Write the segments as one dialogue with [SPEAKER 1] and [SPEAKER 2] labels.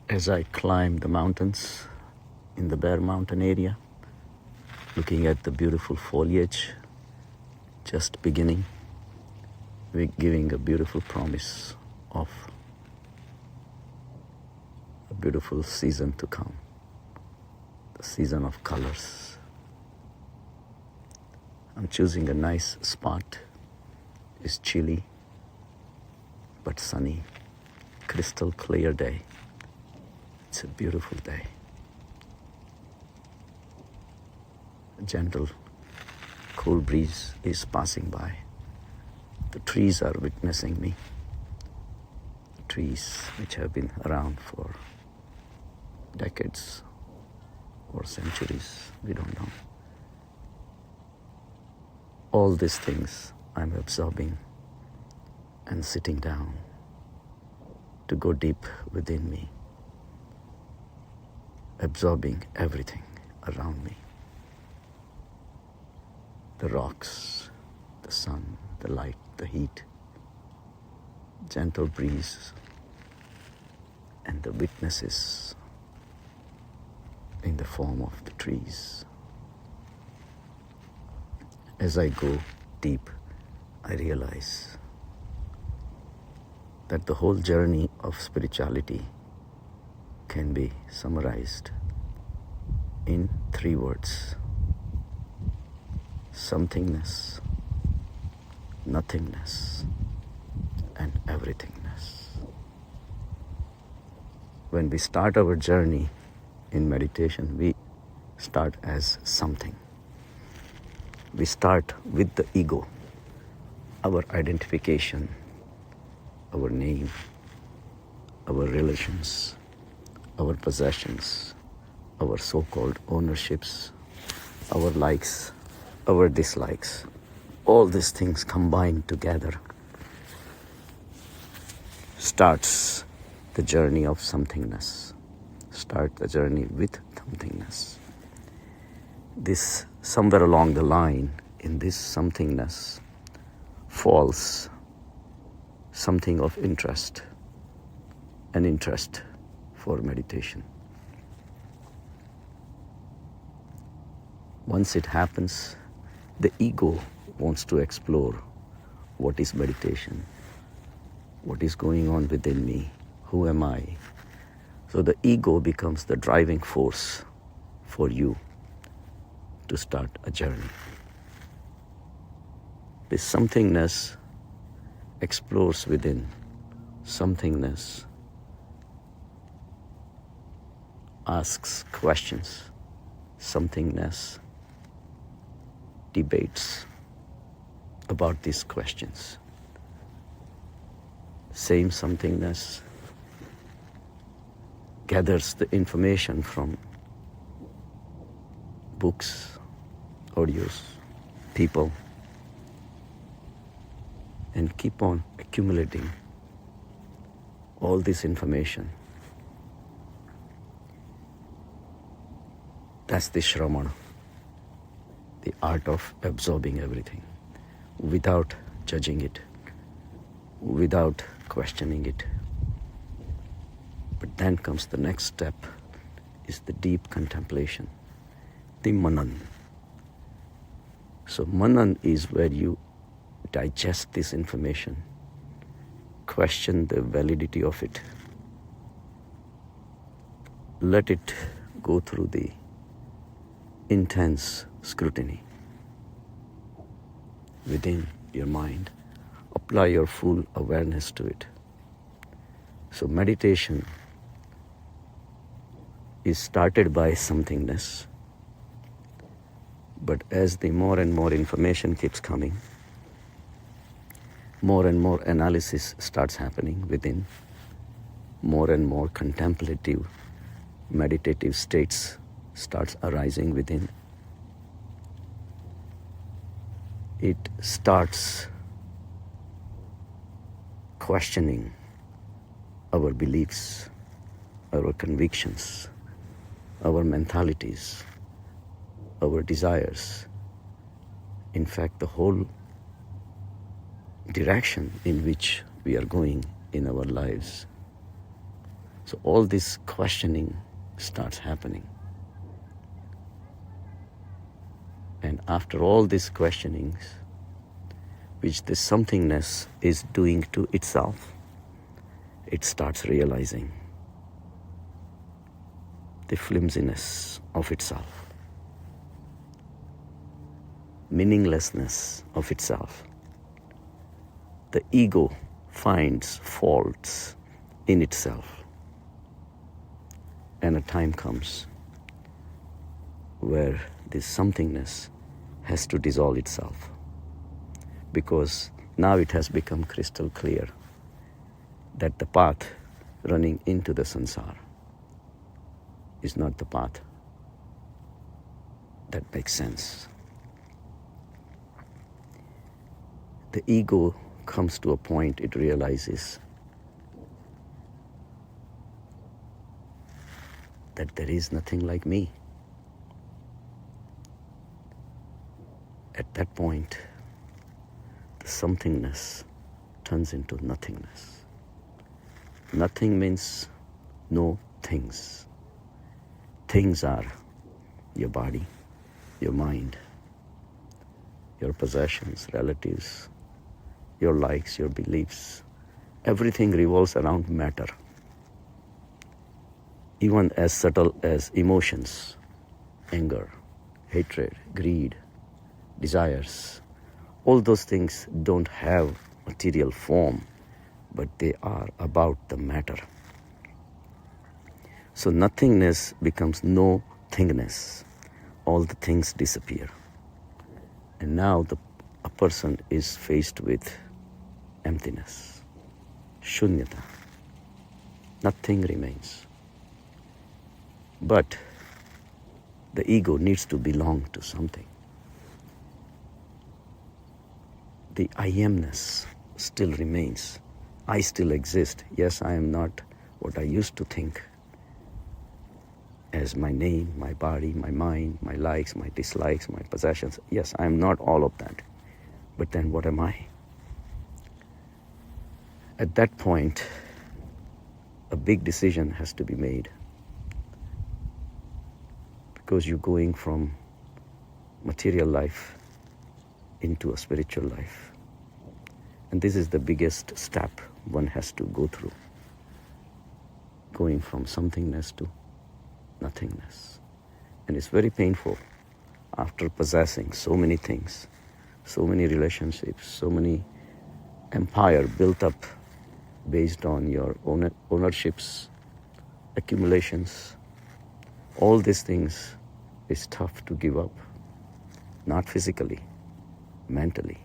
[SPEAKER 1] As I climb the mountains in the Bear Mountain area, looking at the beautiful foliage just beginning, giving a beautiful promise of a beautiful season to come, the season of colors. I'm choosing a nice spot. It's chilly but sunny, crystal clear day. It's a beautiful day. A gentle, cool breeze is passing by. The trees are witnessing me. The trees which have been around for decades or centuries, we don't know. All these things I'm absorbing and sitting down to go deep within me, absorbing everything around me. The rocks, the sun, the light, the heat, gentle breeze, and the witnesses in the form of the trees. As I go deep, I realize that the whole journey of spirituality can be summarized in 3 words: somethingness, nothingness, and everythingness. When we start our journey in meditation, we start as something. We start with the ego, our identification, our name, our relations, our possessions, our so-called ownerships, our likes, our dislikes. All these things combined together starts the journey of somethingness. Start the journey with somethingness. This, somewhere along the line, in this somethingness falls something of interest, an interest for meditation. Once it happens, the ego wants to explore what is meditation, what is going on within me, who am I. So the ego becomes the driving force for you to start a journey. This somethingness explores within. Somethingness asks questions. Somethingness debates about these questions. Same somethingness gathers the information from books, audios, people, and keep on accumulating all this information. That's the Shramana, the art of absorbing everything without judging it, without questioning it. But then comes the next step, is the deep contemplation, the Manan. So Manan is where you digest this information, question the validity of it, let it go through the intense scrutiny within your mind, apply your full awareness to it. So meditation is started by somethingness, but as the more and more information keeps coming, more and more analysis starts happening within, more and more contemplative, meditative states starts arising within. It starts questioning our beliefs, our convictions, our mentalities, our desires. In fact, the whole direction in which we are going in our lives. So all this questioning starts happening. And after all these questionings, which this somethingness is doing to itself, it starts realizing the flimsiness of itself, meaninglessness of itself. The ego finds faults in itself. And a time comes where this somethingness has to dissolve itself, because now it has become crystal clear that the path running into the samsara is not the path that makes sense. The ego comes to a point it realizes that there is nothing like me. At that point, the somethingness turns into nothingness. Nothing means no things. Things are your body, your mind, your possessions, relatives, your likes, your beliefs. Everything revolves around matter. Even as subtle as emotions, anger, hatred, greed, desires, all those things don't have material form, but they are about the matter. So nothingness becomes no thingness. All the things disappear. And now a person is faced with emptiness, shunyata. Nothing remains. But the ego needs to belong to something. The I amness still remains. I still exist. Yes, I am not what I used to think as my name, my body, my mind, my likes, my dislikes, my possessions. Yes, I am not all of that. But then what am I? At that point, a big decision has to be made, because you're going from material life into a spiritual life. And this is the biggest step one has to go through, going from somethingness to nothingness. And it's very painful after possessing so many things, so many relationships, so many empire built up based on your ownerships, accumulations. All these things is tough to give up, not physically, mentally.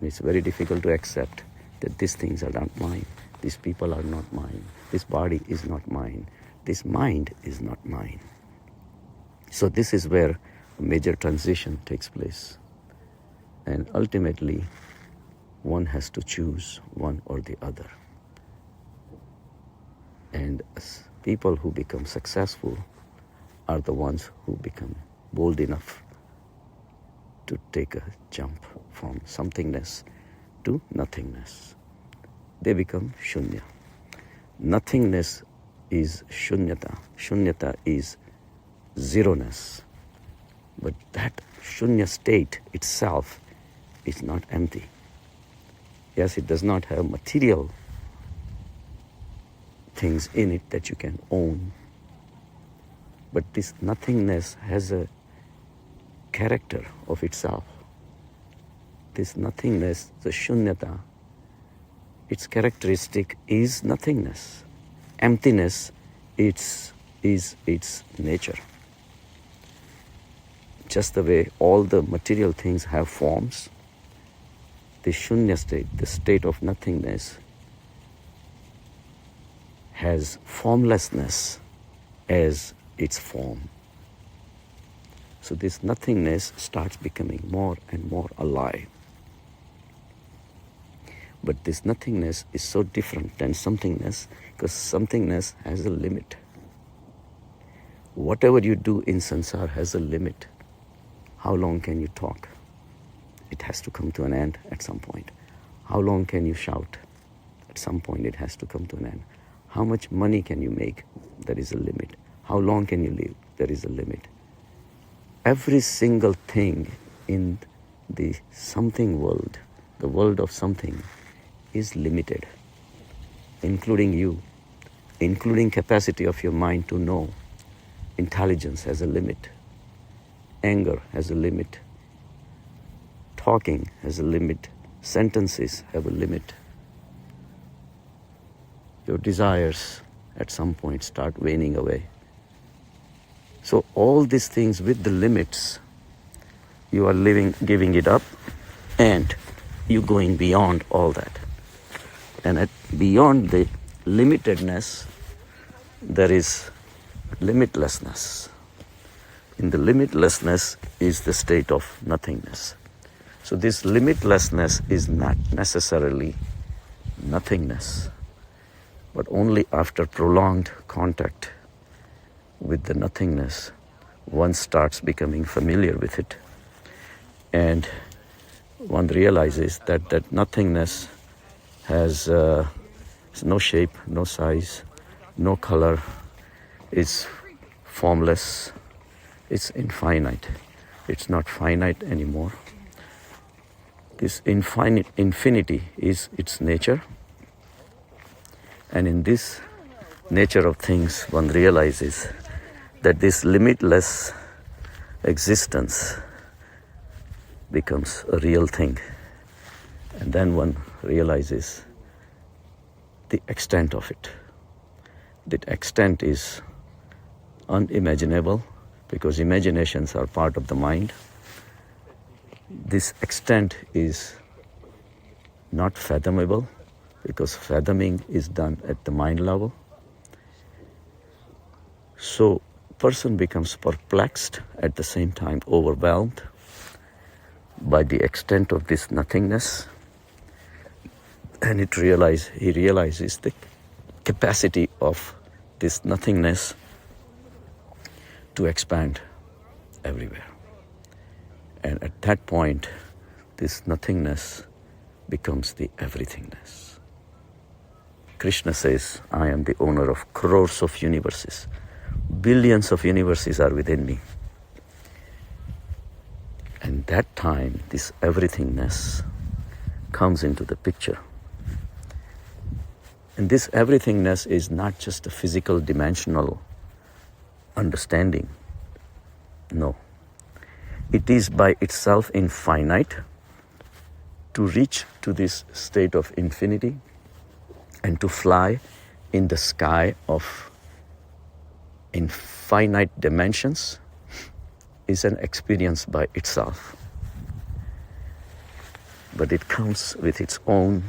[SPEAKER 1] It's very difficult to accept that these things are not mine, these people are not mine, this body is not mine, this mind is not mine. So this is where a major transition takes place. And ultimately, one has to choose one or the other. And people who become successful are the ones who become bold enough to take a jump from somethingness to nothingness. They become shunya. Nothingness is shunyata. Shunyata is zeroness. But that shunya state itself is not empty. Yes, it does not have material things in it that you can own. But this nothingness has a character of itself. This nothingness, the shunyata, its characteristic is nothingness. Emptiness is its nature. Just the way all the material things have forms, the shunya state, the state of nothingness, has formlessness as its form. So this nothingness starts becoming more and more alive. But this nothingness is so different than somethingness, because somethingness has a limit. Whatever you do in samsara has a limit. How long can you talk? It has to come to an end at some point. How long can you shout? At some point it has to come to an end. How much money can you make? There is a limit. How long can you live? There is a limit. Every single thing in the something world, the world of something, is limited, including you, including capacity of your mind to know. Intelligence has a limit. Anger has a limit. Talking has a limit. Sentences have a limit. Your desires at some point start waning away. So all these things with the limits, you are giving it up, and you going beyond all that. And beyond the limitedness, there is limitlessness. In the limitlessness is the state of nothingness. So this limitlessness is not necessarily nothingness, but only after prolonged contact with the nothingness, one starts becoming familiar with it. And one realizes that nothingness has no shape, no size, no color, it's formless, it's infinite. It's not finite anymore. This infinity is its nature. And in this nature of things, one realizes that this limitless existence becomes a real thing. And then one realizes the extent of it. The extent is unimaginable, because imaginations are part of the mind. This extent is not fathomable, because fathoming is done at the mind level. So person becomes perplexed, at the same time overwhelmed by the extent of this nothingness. And he realizes the capacity of this nothingness to expand everywhere. And at that point, this nothingness becomes the everythingness. Krishna says, I am the owner of crores of universes. Billions of universes are within me. And that time, this everythingness comes into the picture. And this everythingness is not just a physical dimensional understanding. No. It is by itself infinite. To reach to this state of infinity and to fly in the sky of infinite dimensions is an experience by itself. But it comes with its own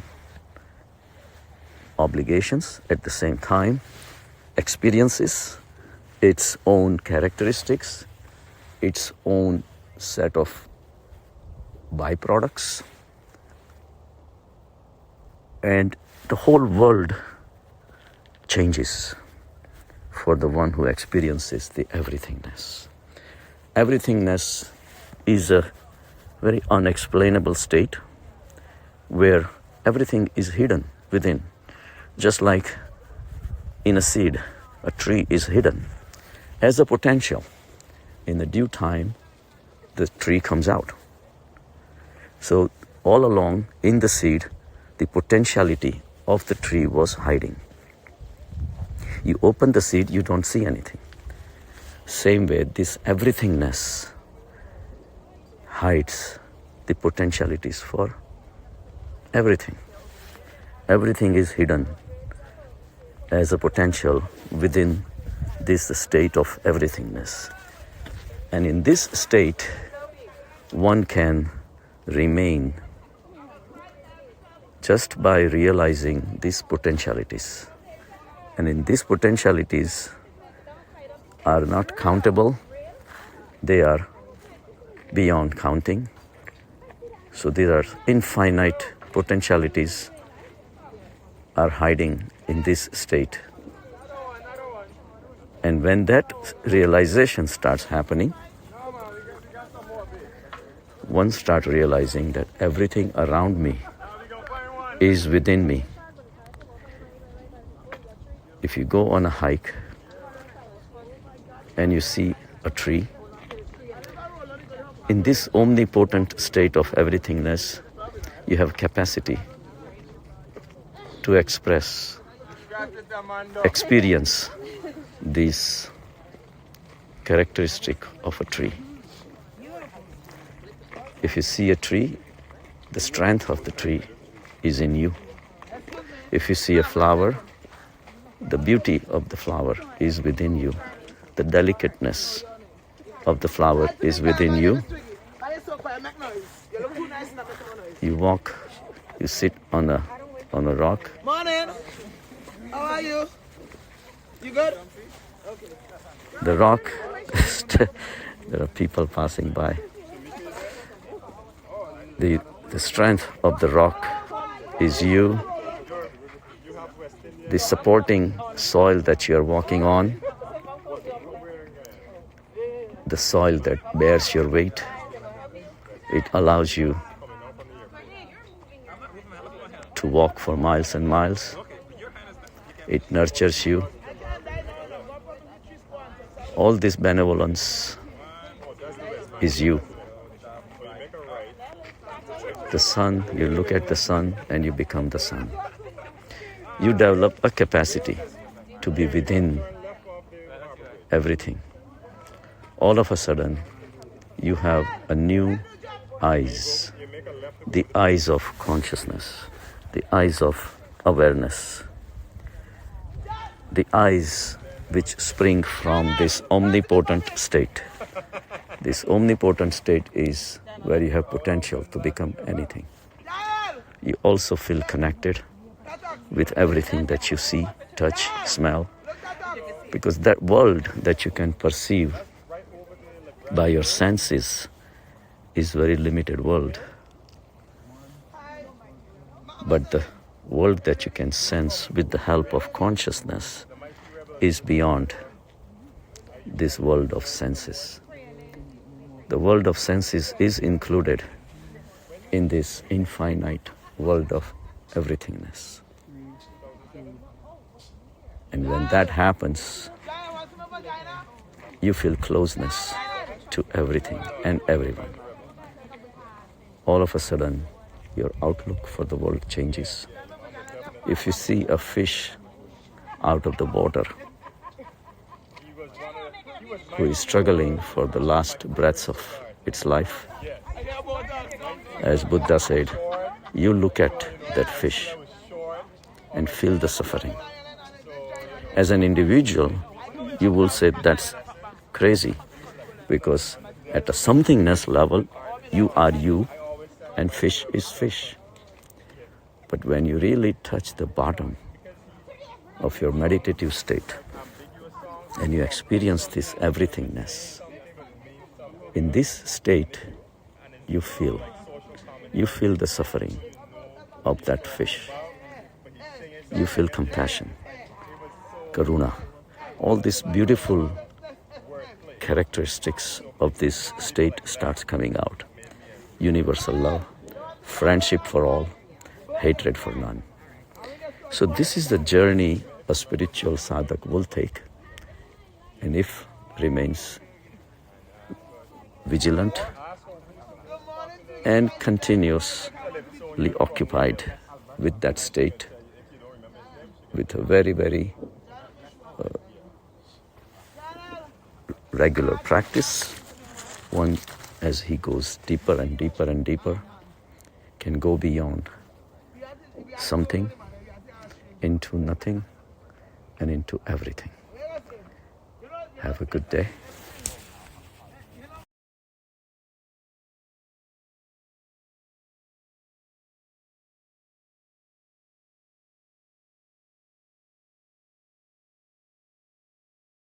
[SPEAKER 1] obligations, at the same time experiences, its own characteristics, its own set of byproducts, and the whole world changes for the one who experiences the everythingness. Everythingness is a very unexplainable state where everything is hidden within. Just like in a seed, a tree is hidden as a potential. In the due time, the tree comes out. So all along in the seed, the potentiality of the tree was hiding. You open the seed, you don't see anything. Same way, this everythingness hides the potentialities for everything. Everything is hidden as a potential within this state of everythingness. And in this state, one can remain just by realizing these potentialities. And in these potentialities are not countable, they are beyond counting. So there are infinite potentialities are hiding in this state. And when that realization starts happening, one starts realizing that everything around me is within me. if you go on a hike and you see a tree, in this omnipotent state of everythingness, you have capacity to experience this characteristic of a tree. If you see a tree, the strength of the tree is in you. If you see a flower, the beauty of the flower is within you. The delicateness of the flower is within you. You walk, you sit on a rock.
[SPEAKER 2] Morning. How are you? You good? Okay.
[SPEAKER 1] The rock, there are people passing by. The strength of the rock is you. The supporting soil that you are walking on, the soil that bears your weight, it allows you to walk for miles and miles. It nurtures you. All this benevolence is you. The sun, you look at the sun and you become the sun. You develop a capacity to be within everything. All of a sudden, you have a new eyes, the eyes of consciousness, the eyes of awareness, the eyes which spring from this omnipotent state. This omnipotent state is where you have potential to become anything. You also feel connected with everything that you see, touch, smell, because that world that you can perceive by your senses is very limited world. But the world that you can sense with the help of consciousness is beyond this world of senses. The world of senses is included in this infinite world of everythingness. And when that happens, you feel closeness to everything and everyone. All of a sudden, your outlook for the world changes. If you see a fish out of the water who is struggling for the last breaths of its life, as Buddha said, you look at that fish and feel the suffering. As an individual, you will say that's crazy, because at a somethingness level, you are you and fish is fish. But when you really touch the bottom of your meditative state and you experience this everythingness, in this state you feel the suffering of that fish. You feel compassion, karuna, all these beautiful characteristics of this state starts coming out. Universal love, friendship for all, hatred for none. So this is the journey a spiritual sadhak will take, and if remains vigilant and continuously occupied with that state, with a very, very regular practice, one, as he goes deeper and deeper and deeper, can go beyond something into nothing and into everything. Have a good day.